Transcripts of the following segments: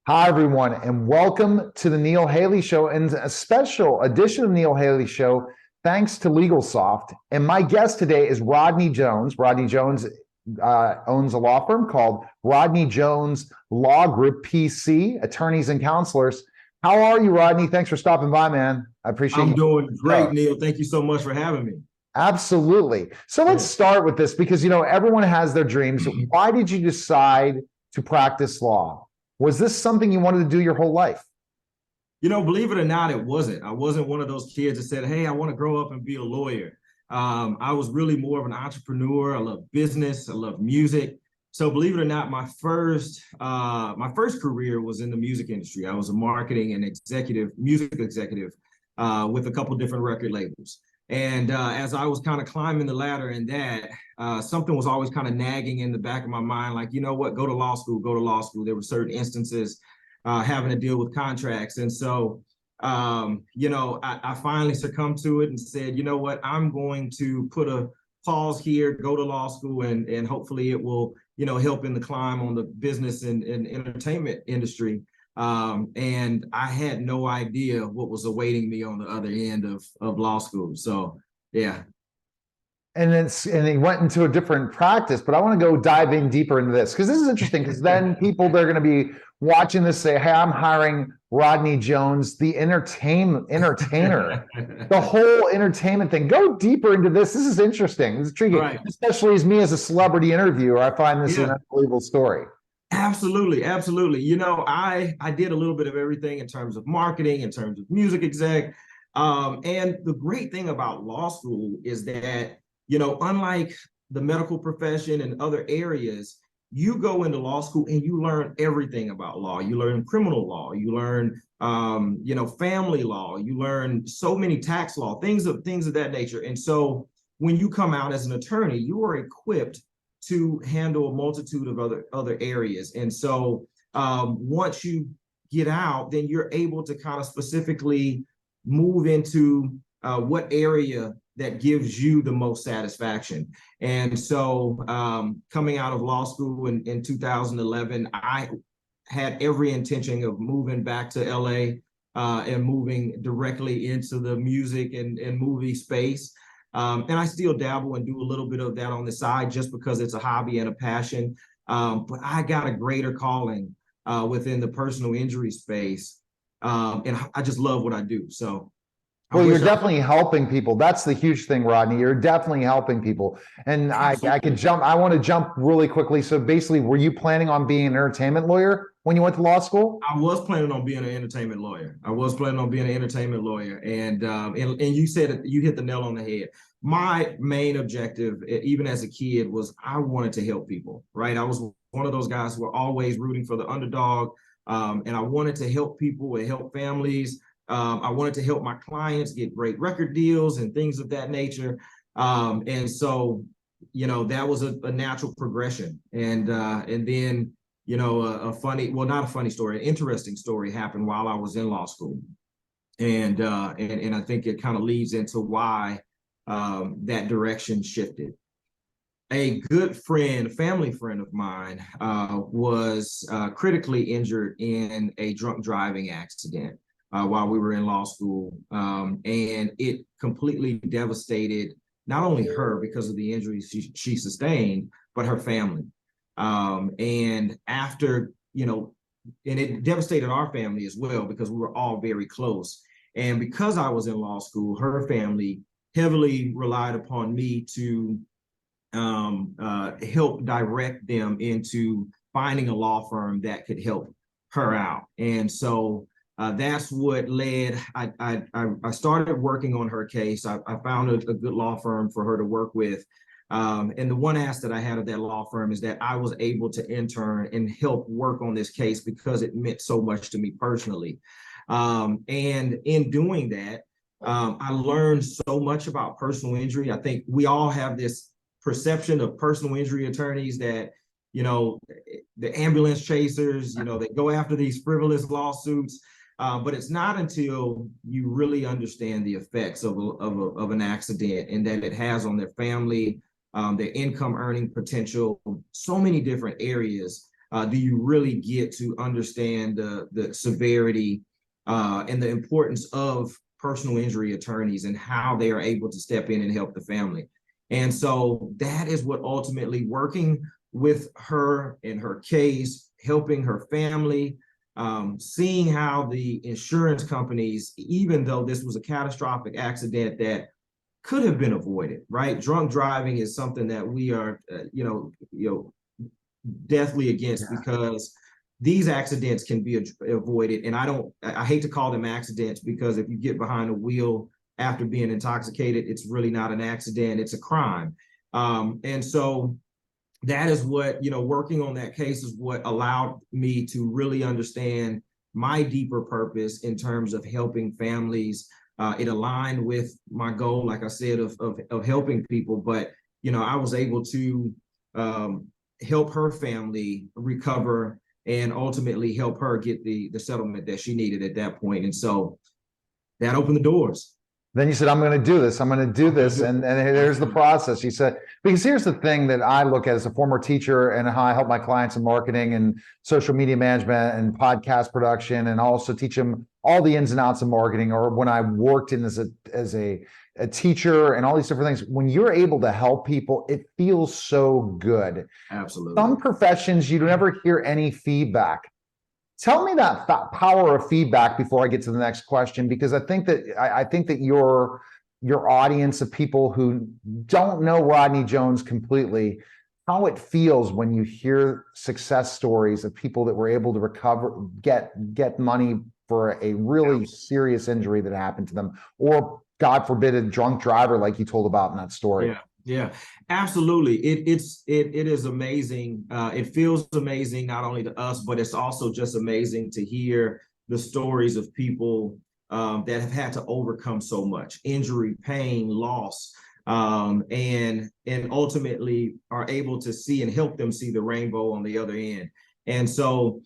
Hi, everyone, and welcome to the Neil Haley Show and a special edition of Neil Haley Show, thanks to LegalSoft. And my guest today is Rodney Jones. Rodney Jones owns a law firm called Rodney Jones Law Group, PC, attorneys and counselors. How are you, Rodney? Thanks for stopping by, man. I appreciate you. I'm doing great, Neil. Thank you so much for having me. Absolutely. So let's start with this because, everyone has their dreams. Why did you decide to practice law? Was this something you wanted to do your whole life? Believe it or not, it wasn't. I wasn't one of those kids that said, hey, I want to grow up and be a lawyer. I was really more of an entrepreneur. I love business. I love music. So believe it or not, my first career was in the music industry. I was a marketing and music executive with a couple different record labels. And as I was kind of climbing the ladder in that, something was always kind of nagging in the back of my mind, like, you know what, go to law school, go to law school. There were certain instances having to deal with contracts. And so, I finally succumbed to it and said, you know what, I'm going to put a pause here, go to law school, and hopefully it will, help in the climb on the business and entertainment industry. And I had no idea what was awaiting me on the other end of law school. So, yeah. And he went into a different practice, but I want to go dive in deeper into this because this is interesting because then they're going to be watching this say, hey, I'm hiring Rodney Jones, the entertainer, the whole entertainment thing. Go deeper into this. This is interesting. This is intriguing, right? Especially as me as a celebrity interviewer, I find this an unbelievable story. Absolutely. I did a little bit of everything in terms of marketing, in terms of music exec. And the great thing about law school is that, unlike the medical profession and other areas, you go into law school and you learn everything about law. You learn criminal law, you learn, family law, you learn so many tax law, things of that nature. And so when you come out as an attorney, you are equipped to handle a multitude of other areas. And so once you get out, then you're able to kind of specifically move into what area that gives you the most satisfaction. And so coming out of law school in 2011, I had every intention of moving back to LA and moving directly into the music and movie space. And I still dabble and do a little bit of that on the side just because it's a hobby and a passion. But I got a greater calling within the personal injury space. And I just love what I do. So. Well, you're definitely helping people. That's the huge thing, Rodney. You're definitely helping people. And I want to jump really quickly. So basically, were you planning on being an entertainment lawyer when you went to law school? I was planning on being an entertainment lawyer. And you said it, you hit the nail on the head. My main objective, even as a kid, was I wanted to help people, right? I was one of those guys who were always rooting for the underdog. And I wanted to help people and help families. I wanted to help my clients get great record deals and things of that nature. And so, that was a natural progression. And then, not a funny story, an interesting story happened while I was in law school. And I think it kind of leads into why that direction shifted. A good friend, family friend of mine, was critically injured in a drunk driving accident while we were in law school. And it completely devastated not only her because of the injuries she sustained, but her family. And after, and it devastated our family as well because we were all very close. And because I was in law school, her family heavily relied upon me to help direct them into finding a law firm that could help her out. And so that's what led. I started working on her case. I found a good law firm for her to work with. And the one ask that I had of that law firm is that I was able to intern and help work on this case because it meant so much to me personally. And in doing that, I learned so much about personal injury. I think we all have this perception of personal injury attorneys that, the ambulance chasers, they go after these frivolous lawsuits. But it's not until you really understand the effects of an accident and that it has on their family, their income earning potential, so many different areas do you really get to understand the severity and the importance of personal injury attorneys and how they are able to step in and help the family. And so that is what ultimately working with her in her case, helping her family, seeing how the insurance companies, even though this was a catastrophic accident that could have been avoided, right? Drunk driving is something that we are, deathly against, because these accidents can be avoided. And I hate to call them accidents, because if you get behind a wheel after being intoxicated, it's really not an accident, it's a crime. And so that is what, working on that case is what allowed me to really understand my deeper purpose in terms of helping families. It aligned with my goal, like I said, of helping people, but, I was able to help her family recover and ultimately help her get the settlement that she needed at that point. And so that opened the doors. Then you said, I'm going to do this. I'm going to do this. And here's the process. You said, because here's the thing that I look at as a former teacher and how I help my clients in marketing and social media management and podcast production, and also teach them all the ins and outs of marketing, or when I worked in as a teacher and all these different things. When you're able to help people, it feels so good. Absolutely. Some professions, you never hear any feedback. Tell me that power of feedback before I get to the next question, because I think that your audience of people who don't know Rodney Jones completely, how it feels when you hear success stories of people that were able to recover, get money for a really serious injury that happened to them, or God forbid, a drunk driver like you told about in that story. Yeah, absolutely. It is amazing. It feels amazing not only to us, but it's also just amazing to hear the stories of people that have had to overcome so much injury, pain, loss, and ultimately are able to see and help them see the rainbow on the other end. And so,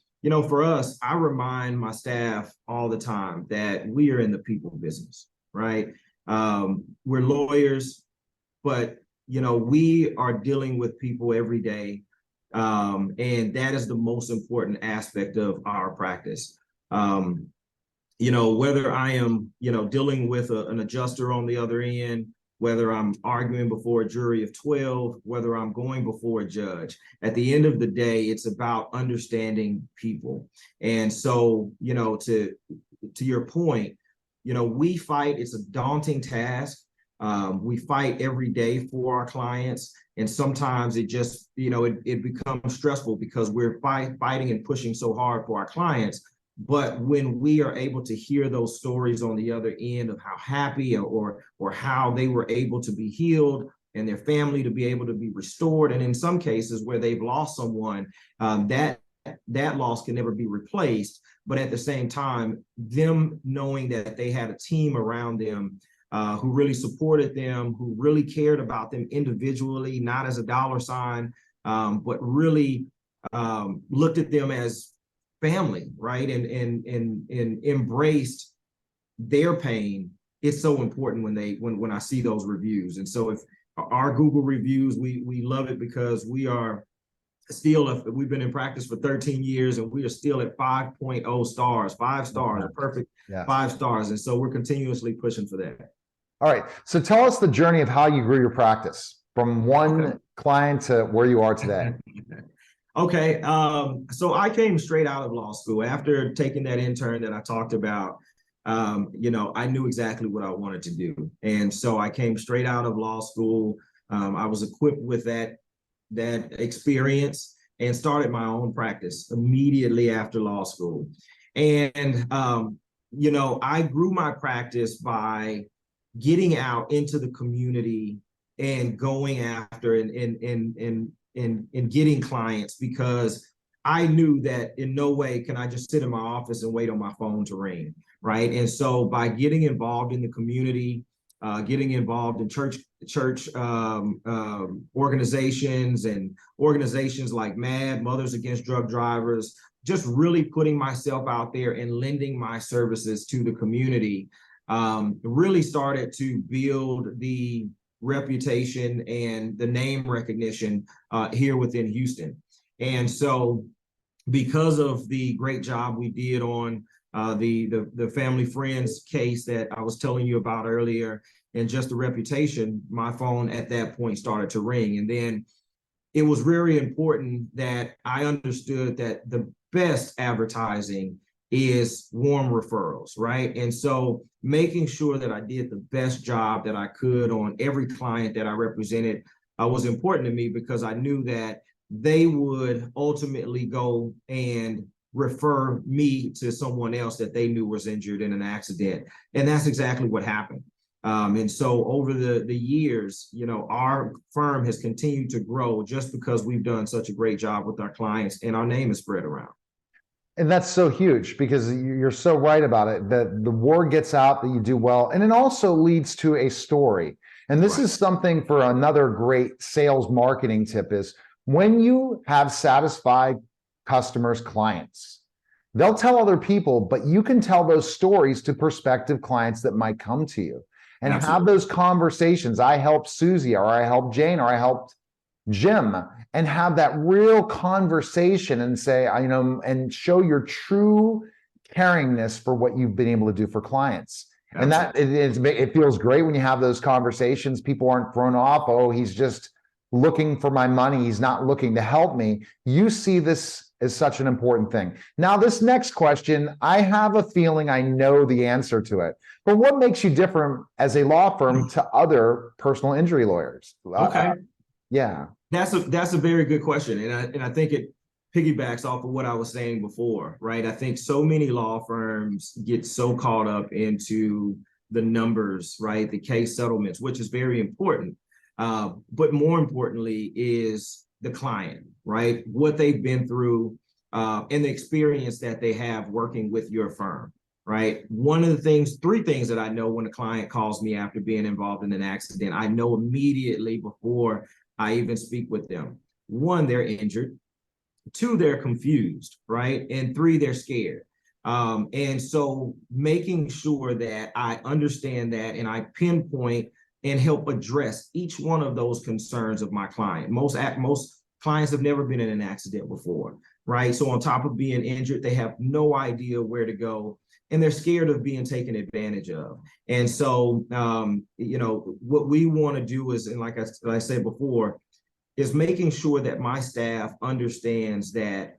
for us, I remind my staff all the time that we are in the people business, right? We're lawyers, but we are dealing with people every day. And that is the most important aspect of our practice. Whether I am, dealing with an adjuster on the other end, whether I'm arguing before a jury of 12, whether I'm going before a judge, at the end of the day, it's about understanding people. And so, to your point, we fight, it's a daunting task. We fight every day for our clients, and sometimes it just, it becomes stressful because we're fighting and pushing so hard for our clients. But when we are able to hear those stories on the other end of how happy or how they were able to be healed and their family to be able to be restored, and in some cases where they've lost someone, that loss can never be replaced. But at the same time, them knowing that they had a team around them who really supported them, who really cared about them individually, not as a dollar sign, but really looked at them as family, right? And embraced their pain. It's so important when I see those reviews. And so if our Google reviews, we love it because we are still, we've been in practice for 13 years and we are still at 5.0 stars, 5 stars, a perfect 5 stars. And so we're continuously pushing for that. All right. So tell us the journey of how you grew your practice from one client to where you are today. Okay. So I came straight out of law school after taking that intern that I talked about. I knew exactly what I wanted to do. And so I came straight out of law school. I was equipped with that experience and started my own practice immediately after law school. And, I grew my practice by getting out into the community and going after and getting clients, because I knew that in no way can I just sit in my office and wait on my phone to ring, right? And so by getting involved in the community, getting involved in church organizations and organizations like MAD, Mothers Against Drug Drivers, just really putting myself out there and lending my services to the community, really started to build the reputation and the name recognition here within Houston. And so because of the great job we did on the family friends case that I was telling you about earlier, and just the reputation, my phone at that point started to ring. And then it was very important that I understood that the best advertising is warm referrals, right? And so making sure that I did the best job that I could on every client that I represented was important to me, because I knew that they would ultimately go and refer me to someone else that they knew was injured in an accident. And that's exactly what happened. And so over the years, our firm has continued to grow just because we've done such a great job with our clients, and our name is spread around. And that's so huge, because you're so right about it, that the word gets out that you do well. And it also leads to a story. And this is something for another great sales marketing tip is, when you have satisfied customers, clients, they'll tell other people, but you can tell those stories to prospective clients that might come to you and have those conversations. I helped Susie, or I helped Jane, or I helped Jim, and have that real conversation and say, and show your true caringness for what you've been able to do for clients. And that it feels great when you have those conversations. People aren't thrown off. Oh, he's just looking for my money. He's not looking to help me. You see this as such an important thing. Now, this next question, I have a feeling I know the answer to it, but what makes you different as a law firm to other personal injury lawyers? Okay. Yeah. That's a very good question. And I think it piggybacks off of what I was saying before, right? I think so many law firms get so caught up into the numbers, right? The case settlements, which is very important. But more importantly is the client, right? What they've been through, and the experience that they have working with your firm, right? One of the three things that I know when a client calls me after being involved in an accident, I know immediately before I even speak with them. One, they're injured. Two, they're confused, right? And three, they're scared. And so making sure that I understand that and I pinpoint and help address each one of those concerns of my client. Most clients have never been in an accident before, right? So on top of being injured, they have no idea where to go, and they're scared of being taken advantage of. And so, what we want to do is, and like I said before, is making sure that my staff understands that,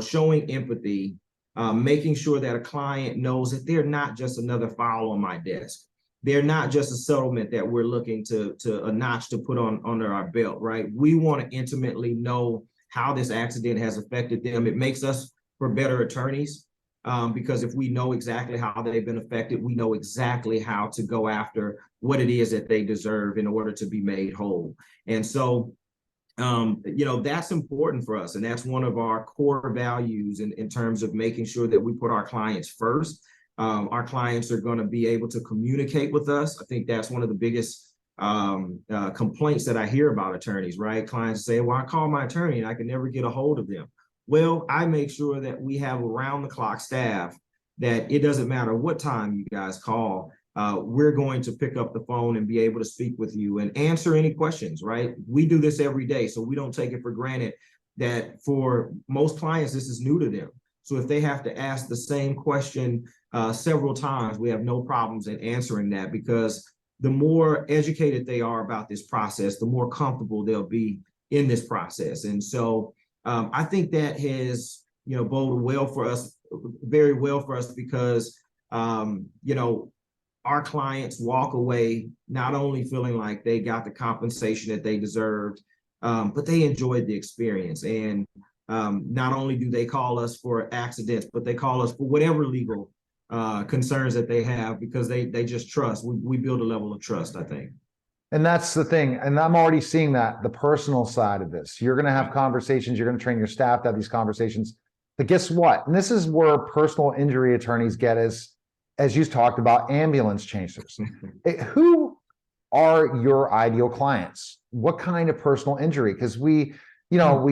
showing empathy, making sure that a client knows that they're not just another file on my desk. They're not just a settlement that we're looking to a notch to put on under our belt, right? We want to intimately know how this accident has affected them. It makes us for better attorneys, because if we know exactly how they've been affected, we know exactly how to go after what it is that they deserve in order to be made whole. And so, that's important for us. And that's one of our core values in terms of making sure that we put our clients first. Our clients are going to be able to communicate with us. I think that's one of the biggest complaints that I hear about attorneys, right? Clients say, well, I call my attorney and I can never get a hold of them. Well, I make sure that we have around the clock staff, that it doesn't matter what time you guys call, we're going to pick up the phone and be able to speak with you and answer any questions, right? We do this every day, so we don't take it for granted that for most clients, this is new to them. So if they have to ask the same question several times, we have no problems in answering that, because the more educated they are about this process, the more comfortable they'll be in this process. And so I think that has, boded well for us, very well for us, because, our clients walk away not only feeling like they got the compensation that they deserved, but they enjoyed the experience. And not only do they call us for accidents, but they call us for whatever legal concerns that they have, because they just trust. We build a level of trust, I think. And that's the thing. And I'm already seeing that, the personal side of this. You're going to have conversations. You're going to train your staff to have these conversations. But guess what? And this is where personal injury attorneys get, as you talked about, ambulance chasers. Who are your ideal clients? What kind of personal injury? Because we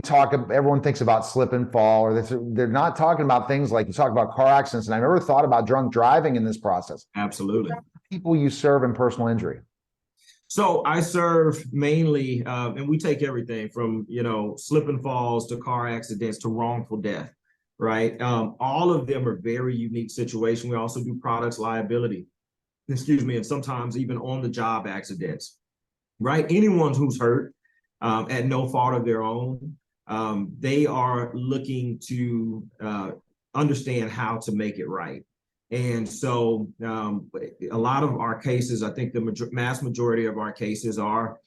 talk, everyone thinks about slip and fall, or they're not talking about things like you talk about car accidents. And I never thought about drunk driving in this process. Absolutely. People you serve in personal injury. So I serve mainly, and we take everything from, slip and falls to car accidents to wrongful death. right? All of them are very unique situations. We also do products liability, excuse me, and sometimes even on the job accidents, right? Anyone who's hurt at no fault of their own, they are looking to understand how to make it right. And so a lot of our cases, I think the mass majority of our cases are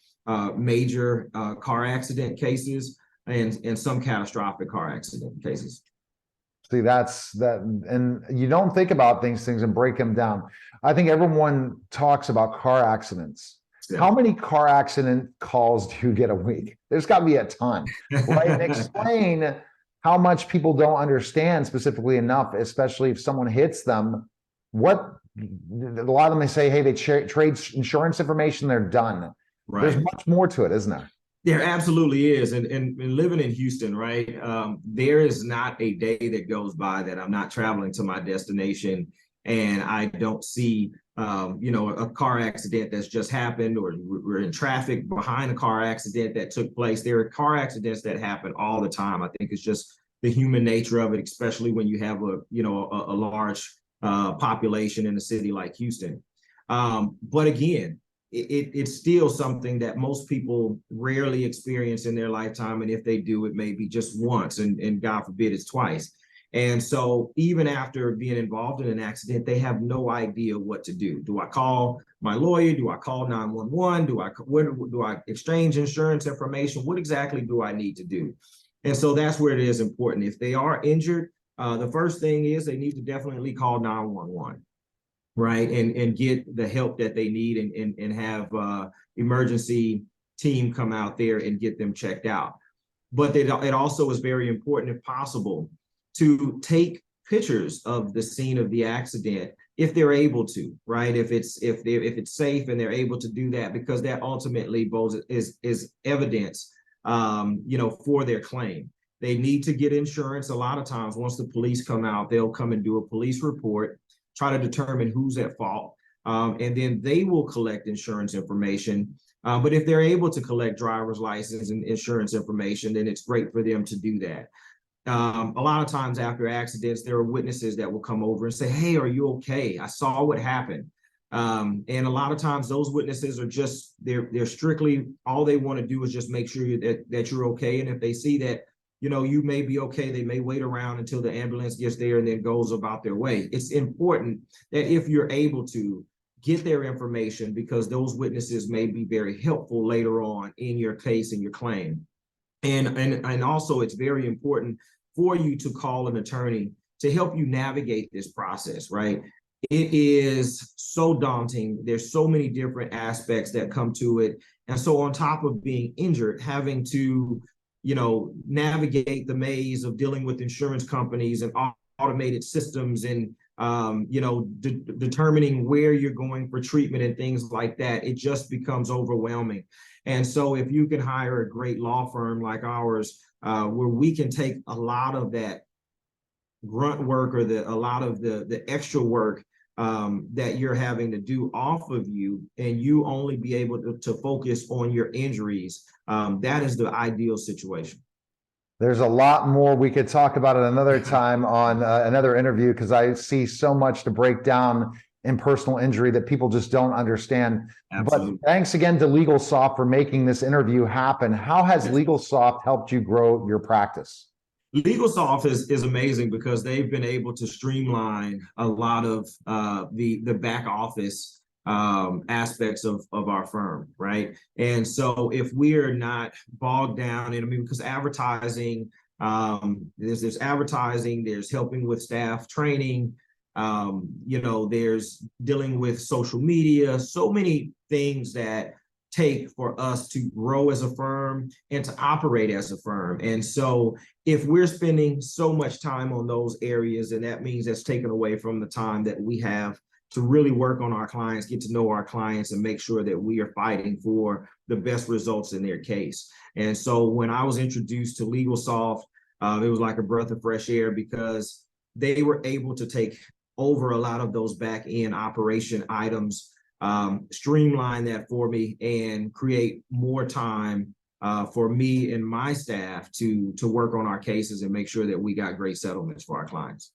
major car accident cases and some catastrophic car accident cases. See, that's that, and you don't think about things and break them down. I think everyone talks about car accidents. Yeah. How many car accident calls do you get a week? There's got to be a ton, right? And explain how much people don't understand specifically enough, especially if someone hits them. What a lot of them, they say, hey, they trade insurance information, they're done. Right. There's much more to it, isn't there? There absolutely is. And living in Houston, right, there is not a day that goes by that I'm not traveling to my destination and I don't see, a car accident that's just happened, or we're in traffic behind a car accident that took place. There are car accidents that happen all the time. I think it's just the human nature of it, especially when you have a large population in a city like Houston. But again, it's still something that most people rarely experience in their lifetime. And if they do, it may be just once, and God forbid it's twice. And so even after being involved in an accident, they have no idea what to do. Do I call my lawyer? Do I call 911? Do I exchange insurance information? What exactly do I need to do? And so that's where it is important. If they are injured, the first thing is they need to definitely call 911. Right, and get the help that they need, and have emergency team come out there and get them checked out. But it also is very important, if possible, to take pictures of the scene of the accident if they're able to, right? If it's safe and they're able to do that, because that ultimately both is evidence, for their claim. They need to get insurance. A lot of times, once the police come out, they'll come and do a police report, try to determine who's at fault, and then they will collect insurance information. But if they're able to collect driver's license and insurance information, then it's great for them to do that. A lot of times after accidents, there are witnesses that will come over and say, hey, are you okay? I saw what happened. And a lot of times those witnesses are just, they're strictly, all they want to do is just make sure that you're okay. And if they see that, you may be okay, they may wait around until the ambulance gets there and then goes about their way. It's important that if you're able to get their information, because those witnesses may be very helpful later on in your case and your claim. And also it's very important for you to call an attorney to help you navigate this process, right? It is so daunting. There's so many different aspects that come to it. And so on top of being injured, having to navigate the maze of dealing with insurance companies and automated systems, and determining where you're going for treatment and things like that, it just becomes overwhelming. And so if you can hire a great law firm like ours, where we can take a lot of that grunt work, or a lot of the extra work that you're having to do off of you, and you only be able to focus on your injuries, that is the ideal situation. There's a lot more we could talk about at another time on another interview, because I see so much to break down in personal injury that people just don't understand. Absolutely. But thanks again to LegalSoft for making this interview happen. How has LegalSoft helped you grow your practice? LegalSoft is amazing, because they've been able to streamline a lot of the back office aspects of our firm, right? And so if we're not bogged down in, because advertising, there's advertising, there's helping with staff training, there's dealing with social media, so many things that take for us to grow as a firm and to operate as a firm. And so if we're spending so much time on those areas, and that means that's taken away from the time that we have to really work on our clients, get to know our clients, and make sure that we are fighting for the best results in their case. And so when I was introduced to LegalSoft, it was like a breath of fresh air, because they were able to take over a lot of those back end operation items, streamline that for me, and create more time for me and my staff to work on our cases and make sure that we got great settlements for our clients.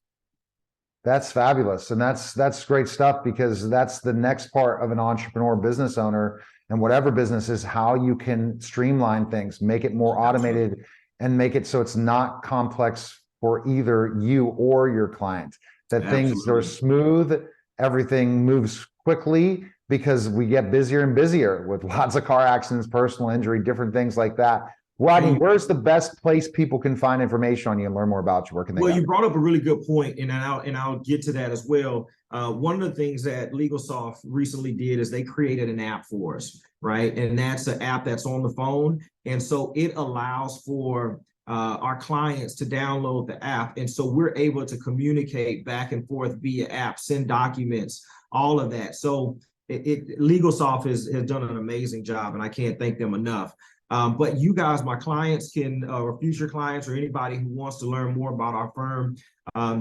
That's fabulous. And that's great stuff, because that's the next part of an entrepreneur, business owner, and whatever business is, how you can streamline things, make it more automated, and make it so it's not complex for either you or your client, that things are smooth, everything moves quickly, because we get busier and busier with lots of car accidents, personal injury, different things like that. Rodney, where's the best place people can find information on you and learn more about you? Where can they go? You brought up a really good point, and I'll get to that as well. One of the things that LegalSoft recently did is they created an app for us, right? And that's an app that's on the phone, and so it allows for our clients to download the app, and so we're able to communicate back and forth via app, send documents, all of that. So LegalSoft has done an amazing job, and I can't thank them enough. But you guys, my clients can, or future clients, or anybody who wants to learn more about our firm,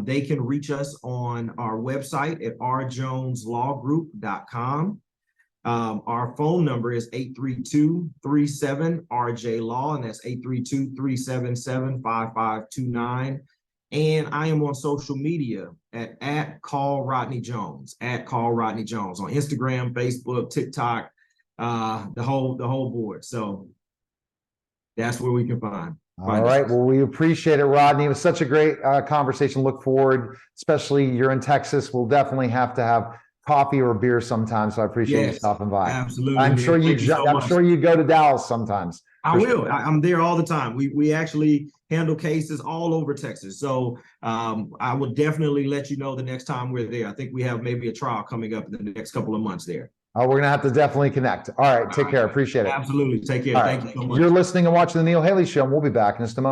they can reach us on our website at rjoneslawgroup.com. Our phone number is 832-37-RJ-LAW, and that's 832-377-5529. And I am on social media at Call Rodney Jones, on Instagram, Facebook, TikTok, the whole board. So that's where we can find. All right. Well, we appreciate it, Rodney. It was such a great conversation. Look forward, especially you're in Texas. We'll definitely have to have coffee or beer sometime. So I appreciate you stopping by. Absolutely. I'm sure you go to Dallas sometimes. I will. I'm there all the time. We actually handle cases all over Texas. So I will definitely let you know the next time we're there. I think we have maybe a trial coming up in the next couple of months there. We're going to have to definitely connect. All right. Take care. Appreciate it. Absolutely. Take care. Thank you so much. You're listening and watching The Neil Haley Show, and we'll be back in just a moment.